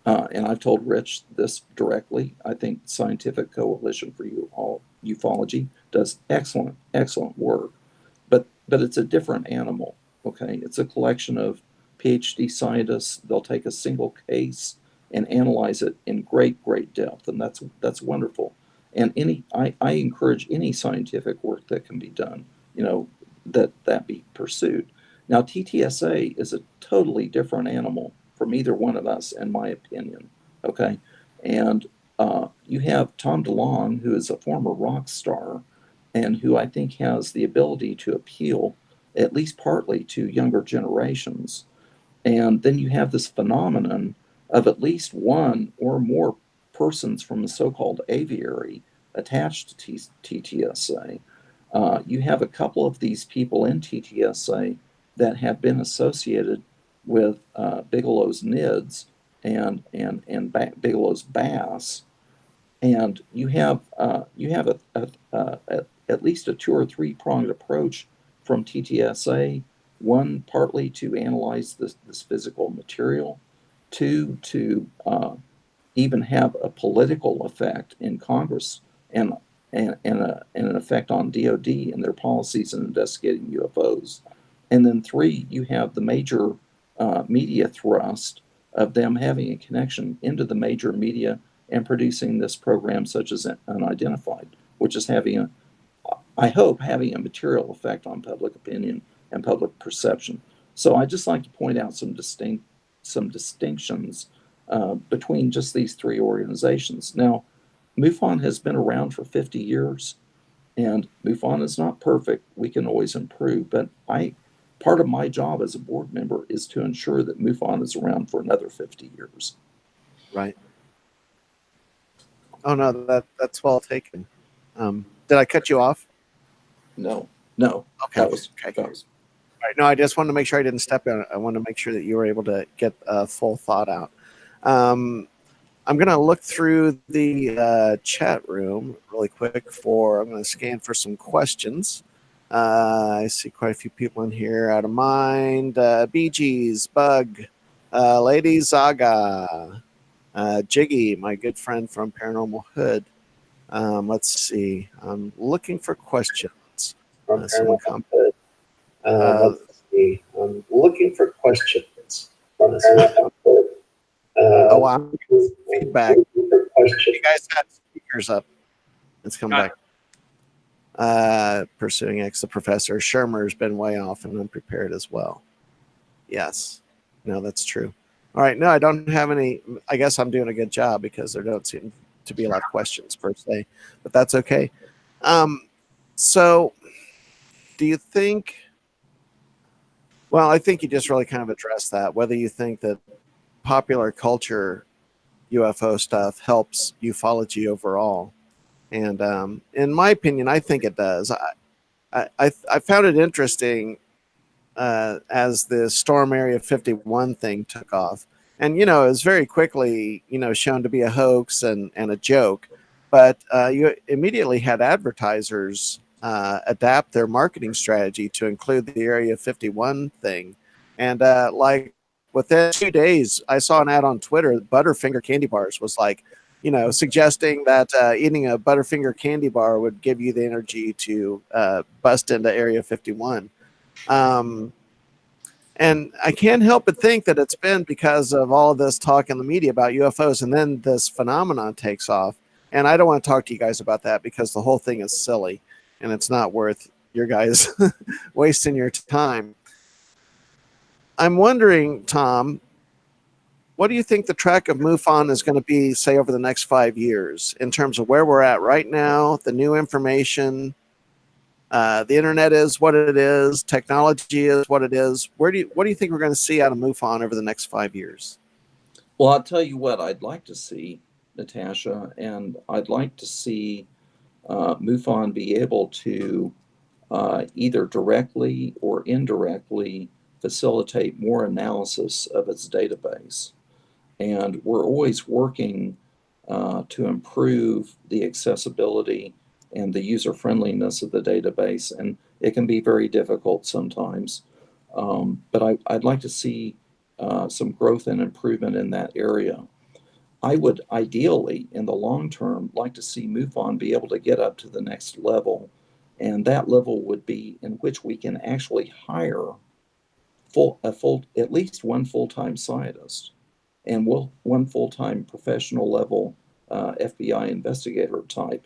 and I've told Rich this directly. I think Scientific Coalition for Ufology does excellent work, but it's a different animal. Okay, it's a collection of PhD scientists. They'll take a single case and analyze it in great depth, and that's wonderful. And I encourage any scientific work that can be done, that be pursued. Now, TTSA is a totally different animal from either one of us, in my opinion. Okay, and you have Tom DeLonge, who is a former rock star, and who I think has the ability to appeal, at least partly, to younger generations. And then you have this phenomenon of at least one or more persons from the so-called aviary attached to TTSA. You have a couple of these people in TTSA that have been associated with Bigelow's NIDS and Bigelow's bass, and you have at least a 2 or 3 pronged approach from TTSA. One, partly to analyze this physical material. Two, to even have a political effect in Congress and an effect on DOD and their policies in investigating UFOs. And then 3, you have the major media thrust of them having a connection into the major media and producing this program such as Unidentified, which is I hope, having a material effect on public opinion and public perception. So I just like to point out some distinctions between just these 3 organizations. Now, MUFON has been around for 50 years, and MUFON is not perfect. We can always improve, but part of my job as a board member is to ensure that MUFON is around for another 50 years. Right. Oh no, that's well taken. Did I cut you off? No. Okay. That was. All right. No, I just wanted to make sure I didn't step in. I wanted to make sure that you were able to get a full thought out. I'm going to look through the chat room really quick I'm going to scan for some questions. I see quite a few people in here. Out of Mind, Bee Gees, Bug, Lady Zaga, Jiggy, my good friend from Paranormal Hood. Let's see. I'm looking for questions. Someone commented. Let's see. I'm looking for questions. Oh, wow. Feedback. You guys had speakers up. Let's come back. Pursuing X, the professor. Shermer's been way off and unprepared as well. Yes. No, that's true. All right. No, I don't have any. I guess I'm doing a good job because there don't seem to be a lot of questions per se, but that's okay. So do you think, well, I think you just really kind of addressed that, whether you think that popular culture UFO stuff helps ufology overall. And in my opinion, I think it does. I found it interesting as the Storm Area 51 thing took off. And, it was very quickly, shown to be a hoax and a joke. But you immediately had advertisers adapt their marketing strategy to include the Area 51 thing. And within 2 days, I saw an ad on Twitter, Butterfinger candy bars was suggesting that eating a Butterfinger candy bar would give you the energy to bust into Area 51. And I can't help but think that it's been because of all of this talk in the media about UFOs, and then this phenomenon takes off. And I don't want to talk to you guys about that because the whole thing is silly, and it's not worth your guys wasting your time. I'm wondering, Tom, what do you think the track of MUFON is going to be, say, over the next 5 years in terms of where we're at right now, the new information, The internet is what it is. Technology is what it is. What do you think we're going to see out of MUFON over the next 5 years? Well, I'll tell you what I'd like to see, Natasha, and I'd like to see MUFON be able to either directly or indirectly facilitate more analysis of its database. And we're always working to improve the accessibility and the user friendliness of the database. And it can be very difficult sometimes. But I'd like to see some growth and improvement in that area. I would ideally, in the long term, like to see MUFON be able to get up to the next level. And that level would be in which we can actually hire at least one full-time scientist and one full-time professional level FBI investigator type.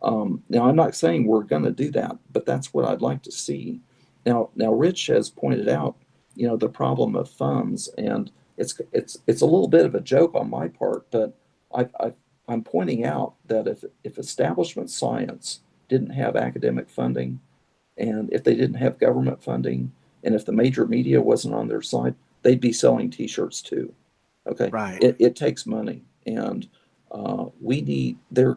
Now, I'm not saying we're going to do that, but that's what I'd like to see. Now, Rich has pointed out, the problem of funds, and it's a little bit of a joke on my part, but I'm pointing out that if establishment science didn't have academic funding, and if they didn't have government funding, and if the major media wasn't on their side, they'd be selling T-shirts too. Okay, Right. It takes money, and we need there.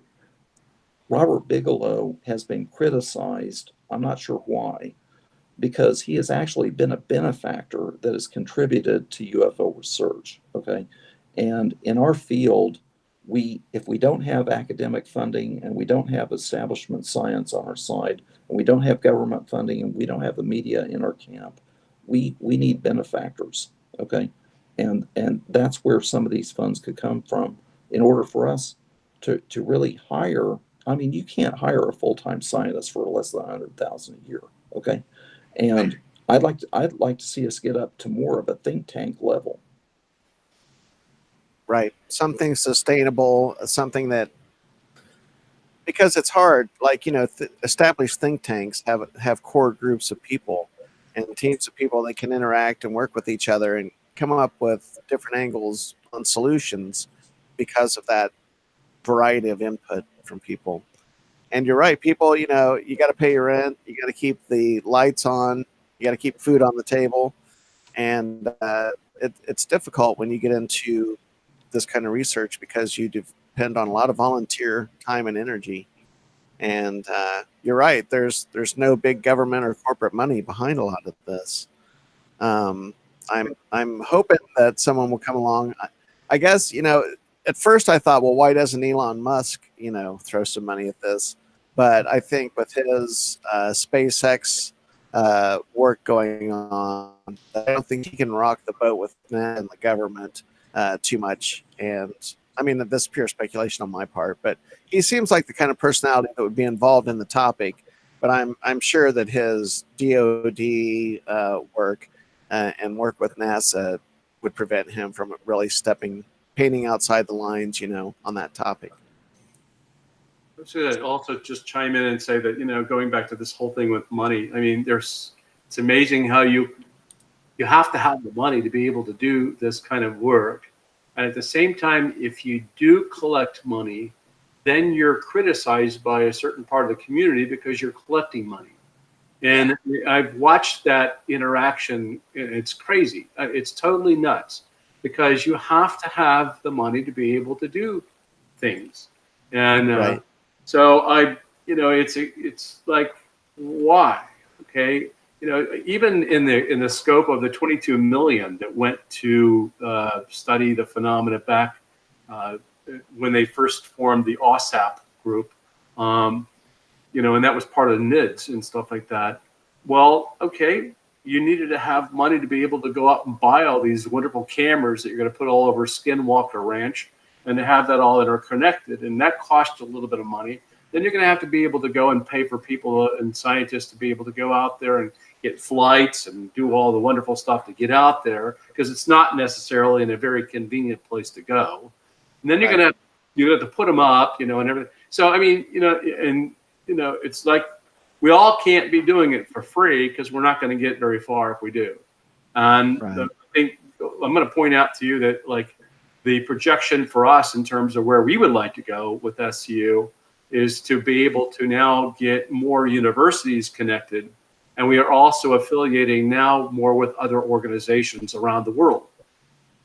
Robert Bigelow has been criticized. I'm not sure why, because he has actually been a benefactor that has contributed to UFO research. Okay, and in our field, if we don't have academic funding and we don't have establishment science on our side, and we don't have government funding and we don't have the media in our camp, we need benefactors. Okay, and that's where some of these funds could come from in order for us to really hire. I mean, you can't hire a full-time scientist for less than $100,000 a year. Okay, and I'd like to see us get up to more of a think tank level. Right. Something sustainable, something that, because it's hard, like, established think tanks have core groups of people and teams of people that can interact and work with each other and come up with different angles on solutions because of that variety of input from people. And you're right, people, you got to pay your rent, you got to keep the lights on, you got to keep food on the table. And it's difficult when you get into this kind of research because you depend on a lot of volunteer time and energy. And you're right, there's no big government or corporate money behind a lot of this. I'm hoping that someone will come along. I guess, at first I thought, well, why doesn't Elon Musk, throw some money at this? But I think with his SpaceX work going on, I don't think he can rock the boat with that and the government too much. And I mean, this is pure speculation on my part, but he seems like the kind of personality that would be involved in the topic. But I'm sure that his DoD work and work with NASA would prevent him from really painting outside the lines, on that topic. I should also just chime in and say that, going back to this whole thing with money, I mean, it's amazing how you have to have the money to be able to do this kind of work. And at the same time, if you do collect money, then you're criticized by a certain part of the community because you're collecting money. And I've watched that interaction. It's crazy. It's totally nuts because you have to have the money to be able to do things. And right. So it's like, why? Okay. Even in the scope of the 22 million that went to study the phenomena back when they first formed the OSAP group, and that was part of the NIDS and stuff like that. Well, okay, you needed to have money to be able to go out and buy all these wonderful cameras that you're going to put all over Skinwalker Ranch and to have that all interconnected, and that cost a little bit of money. Then you're going to have to be able to go and pay for people and scientists to be able to go out there and get flights and do all the wonderful stuff to get out there, because it's not necessarily in a very convenient place to go. And then you're going to have to put them up, and everything. So I mean, it's like we all can't be doing it for free because we're not going to get very far if we do. And I think I'm going to point out to you that, like, the projection for us in terms of where we would like to go with SCU is to be able to now get more universities connected. And we are also affiliating now more with other organizations around the world.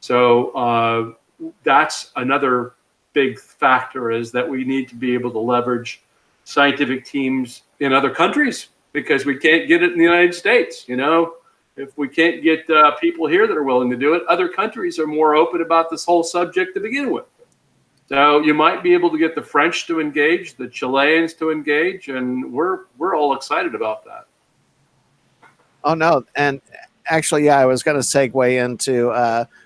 So that's another big factor, is that we need to be able to leverage scientific teams in other countries, because we can't get it in the United States. You know, if we can't get people here that are willing to do it, other countries are more open about this whole subject to begin with. So you might be able to get the French to engage, the Chileans to engage, and we're all excited about that. Oh no, and actually, yeah, I was going to segue into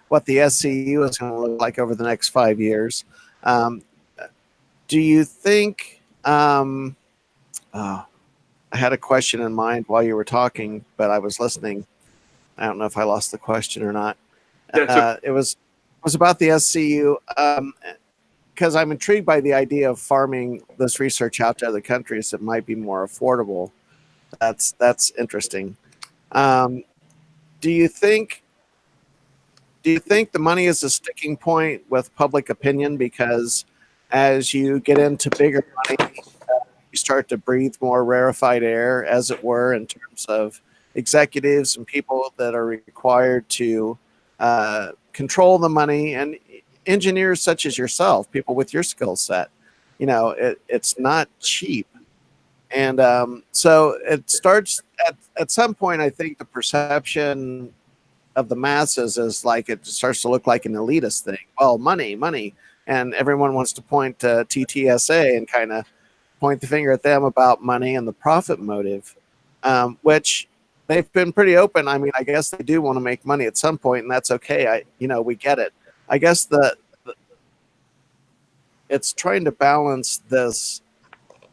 what the SCU is going to look like over the next 5 years. Do you think? Oh, I had a question in mind while you were talking, but I was listening. I don't know if I lost the question or not. It was about the SCU. Because I'm intrigued by the idea of farming this research out to other countries that might be more affordable. That's interesting. Do you think the money is a sticking point with public opinion? Because as you get into bigger money, you start to breathe more rarefied air, as it were, in terms of executives and people that are required to control the money, and engineers such as yourself, people with your skill set. You know, it's not cheap. And so it starts at some point. I think the perception of the masses is like, it starts to look like an elitist thing. Well, money, and everyone wants to point to TTSA and kind of point the finger at them about money and the profit motive, which they've been pretty open. I mean, I guess they do want to make money at some point, and that's okay. We get it. I guess it's trying to balance this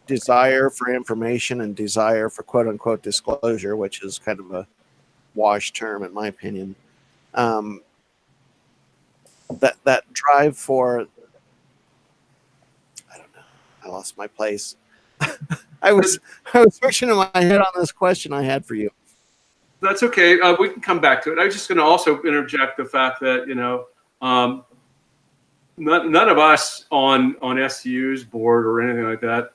desire for information and desire for quote unquote disclosure, which is kind of a wash term in my opinion. That drive for, I don't know, I lost my place. I was searching in my head on this question I had for you. That's okay. We can come back to it. I was just going to also interject the fact that, none of us on SCU's board or anything like that,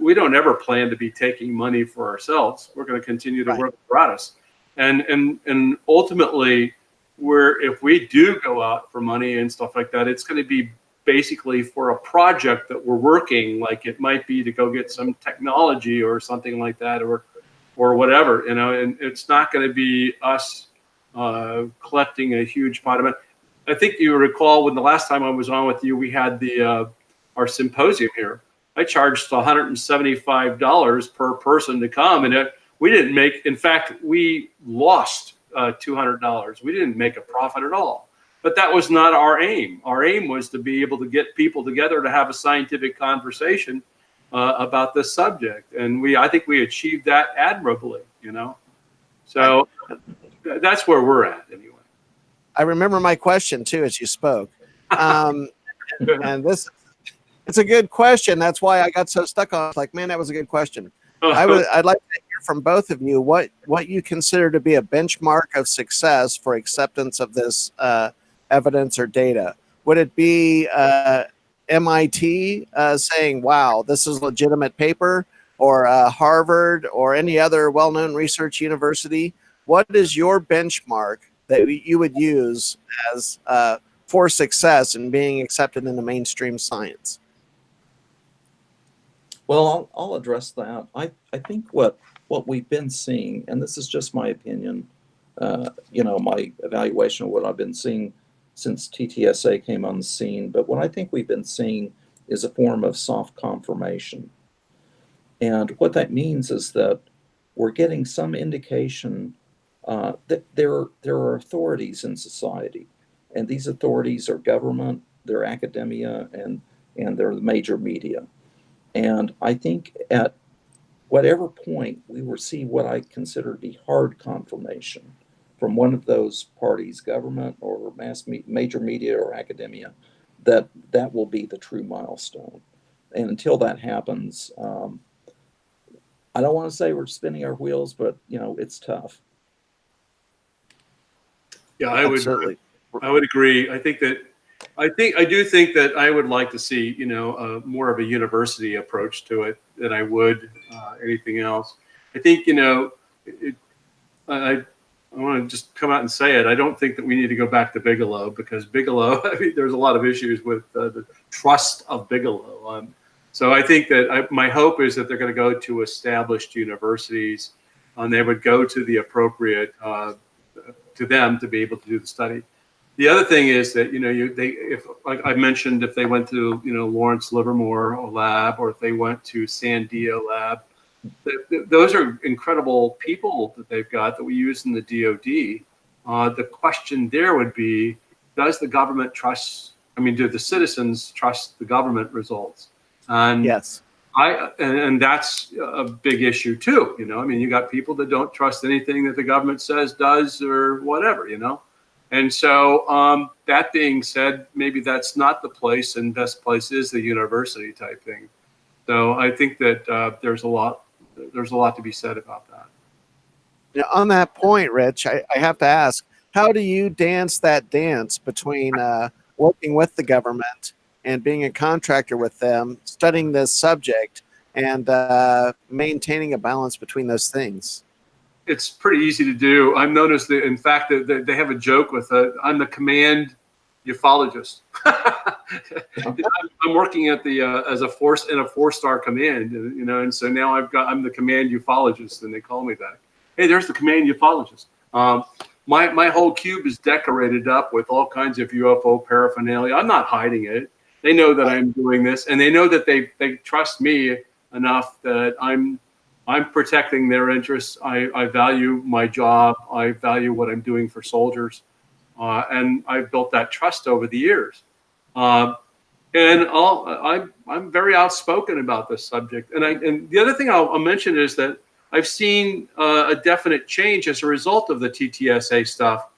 we don't ever plan to be taking money for ourselves. We're going to continue to work with gratis. And ultimately, if we do go out for money and stuff like that, it's going to be basically for a project that we're working. Like, it might be to go get some technology or something like that, or whatever, and it's not going to be us collecting a huge pot of money. I think you recall when the last time I was on with you, we had our symposium here. I charged $175 per person to come, and we didn't make. In fact, we lost $200. We didn't make a profit at all. But that was not our aim. Our aim was to be able to get people together to have a scientific conversation about this subject, and I think we achieved that admirably. So that's where we're at anyway. I remember my question too as you spoke, and it's a good question. That's why I got so stuck on it. Like, man, that was a good question. I'd like to hear from both of you what you consider to be a benchmark of success for acceptance of this evidence or data. Would it be MIT saying, "Wow, this is legitimate paper," or Harvard or any other well-known research university? What is your benchmark that you would use as for success in being accepted into mainstream science? Well, I'll address that. I think what we've been seeing, and this is just my opinion, my evaluation of what I've been seeing since TTSA came on the scene, but what I think we've been seeing is a form of soft confirmation. And what that means is that we're getting some indication that there are authorities in society, and these authorities are government, they're academia, and they're the major media. And I think at whatever point we will see what I consider to be hard confirmation from one of those parties, government or major media or academia, that will be the true milestone. And until that happens, I don't want to say we're spinning our wheels, but it's tough. Yeah, I would agree. I think that I do think that I would like to see, more of a university approach to it than I would anything else. I think, I want to just come out and say it. I don't think that we need to go back to Bigelow, because Bigelow, I mean, there's a lot of issues with the trust of Bigelow. So I think that my hope is that they're going to go to established universities, and they would go to the appropriate, to them to be able to do the study. The other thing is that, if, like I mentioned, if they went to, Lawrence Livermore lab, or if they went to Sandia lab, those are incredible people that they've got that we use in the DoD. The question there would be, does the government do the citizens trust the government results? And Yes. And that's a big issue too. You got people that don't trust anything that the government says, does, or whatever, And so that being said, maybe that's not the place, and best place is the university type thing. So I think that there's a lot to be said about that. Now, on that point, Rich, I have to ask, how do you dance that dance between working with the government and being a contractor with them, studying this subject, and maintaining a balance between those things? It's pretty easy to do. I've noticed that, in fact, that they have a joke with I'm the command ufologist. I'm working at the as a force in a 4-star command, and so now I'm the command ufologist, and they call me that. Hey, there's the command ufologist. My whole cube is decorated up with all kinds of UFO paraphernalia. I'm not hiding it. They know that I'm doing this, and they know that they trust me enough that I'm protecting their interests. I value my job. I value what I'm doing for soldiers. And I've built that trust over the years. And I'm very outspoken about this subject. And the other thing I'll mention is that I've seen a definite change as a result of the TTSA stuff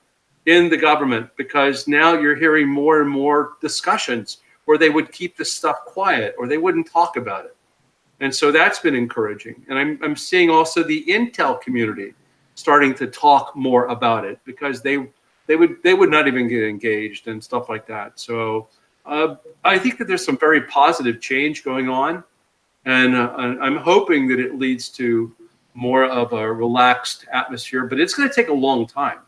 in the government, because now you're hearing more and more discussions where they would keep this stuff quiet, or they wouldn't talk about it. And so that's been encouraging. And I'm seeing also the intel community starting to talk more about it, because they would not even get engaged and stuff like that. So I think that there's some very positive change going on, and I'm hoping that it leads to more of a relaxed atmosphere, but it's going to take a long time.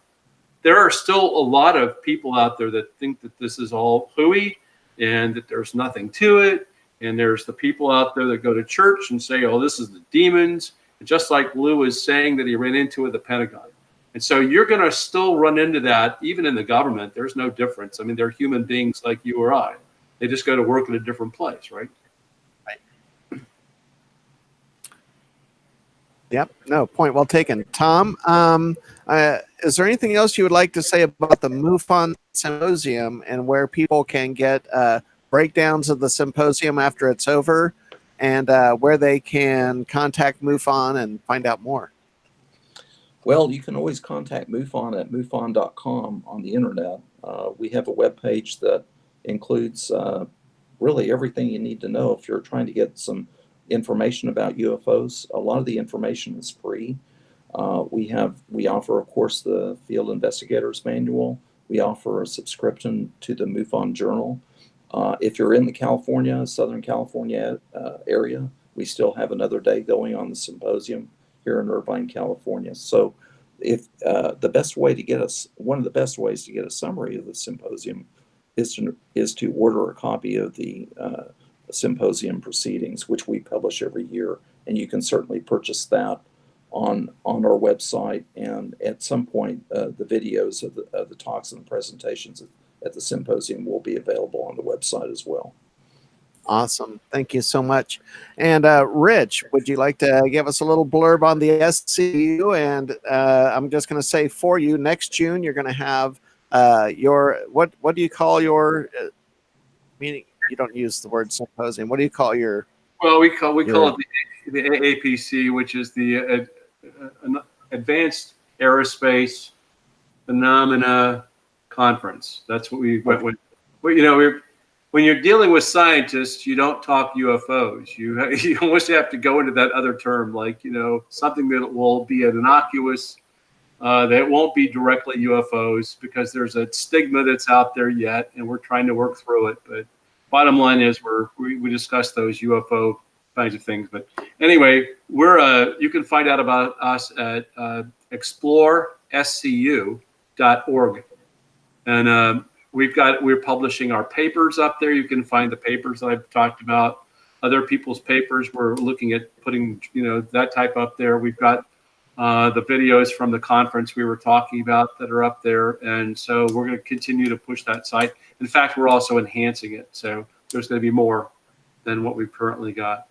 There are still a lot of people out there that think that this is all hooey and that there's nothing to it. And there's the people out there that go to church and say, oh, this is the demons. Just like Lou is saying that he ran into at the Pentagon. And so you're going to still run into that, even in the government. There's no difference. I mean, they're human beings like you or I. They just go to work in a different place, right? Right. Yep. No, point well taken. Tom, is there anything else you would like to say about the MUFON Symposium and where people can get breakdowns of the symposium after it's over, and where they can contact MUFON and find out more? Well, you can always contact MUFON at MUFON.com on the internet. We have a webpage that includes really everything you need to know if you're trying to get some information about UFOs. A lot of the information is free. We offer, of course, the Field Investigators Manual. We offer a subscription to the MUFON Journal. If you're in the Southern California area, we still have another day going on the symposium here in Irvine, California. So if one of the best ways to get a summary of the symposium is to order a copy of the symposium proceedings, which we publish every year. And you can certainly purchase that on our website. And at some point, the videos of the talks and the presentations at the symposium will be available on the website as well. Awesome. Thank you so much. And Rich, would you like to give us a little blurb on the SCU? And I'm just going to say for you, next June, you're going to have your, what do you call your, meaning you don't use the word symposium. What do you call your? Well, we call it the AAPC, which is the Advanced Aerospace Phenomena Conference. That's what we went with. When you're dealing with scientists, you don't talk UFOs. You almost have to go into that other term, like something that will be an innocuous that won't be directly UFOs because there's a stigma that's out there yet, and we're trying to work through it. But bottom line is we discuss those UFO kinds of things. But anyway, you can find out about us at explorescu.org, and we're publishing our papers up there. You can find the papers that I've talked about, other people's papers. We're looking at putting that type up there. We've got the videos from the conference we were talking about that are up there, and so we're going to continue to push that site. In fact, we're also enhancing it, so there's going to be more than what we've currently got.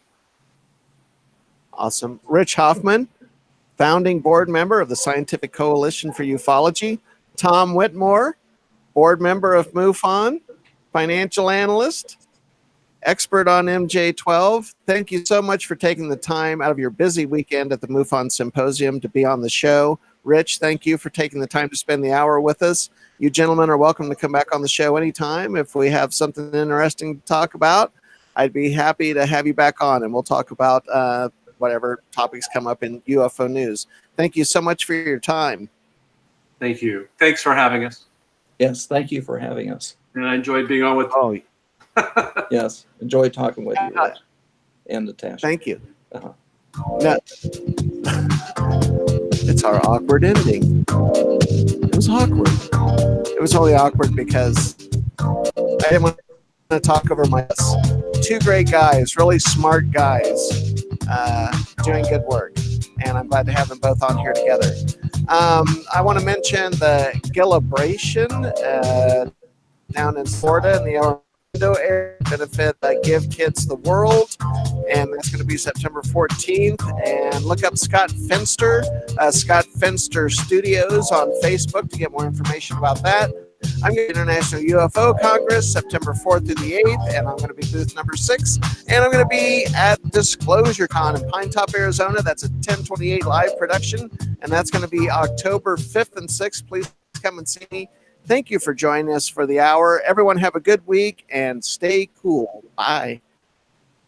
Awesome. Rich Hoffman, founding board member of the Scientific Coalition for Ufology. Tom Whitmore, board member of MUFON, financial analyst, expert on MJ12. Thank you so much for taking the time out of your busy weekend at the MUFON Symposium to be on the show. Rich, thank you for taking the time to spend the hour with us. You gentlemen are welcome to come back on the show anytime. If we have something interesting to talk about, I'd be happy to have you back on, and we'll talk about whatever topics come up in UFO news. Thank you so much for your time. Thank you. Thanks for having us. Yes, thank you for having us. And I enjoyed being on with you. Yes, enjoyed talking with you, Rich, and Natasha. Thank you. Uh-huh. No, it's our awkward ending. It was awkward. It was only awkward because I didn't want to talk over my two great guys, really smart guys, doing good work, and I'm glad to have them both on here together. I want to mention the Gillibration down in Florida in the Orlando area benefit Give Kids the World, and that's going to be September 14th. And look up Scott Fenster, Scott Fenster Studios on Facebook to get more information about that. I'm going to International UFO Congress September 4th through the 8th, and I'm going to be booth number 6. And I'm going to be at Disclosure Con in Pine Top, Arizona. That's a 1028 live production, and that's going to be October 5th and 6th. Please come and see me. Thank you for joining us for the hour. Everyone have a good week and stay cool. Bye.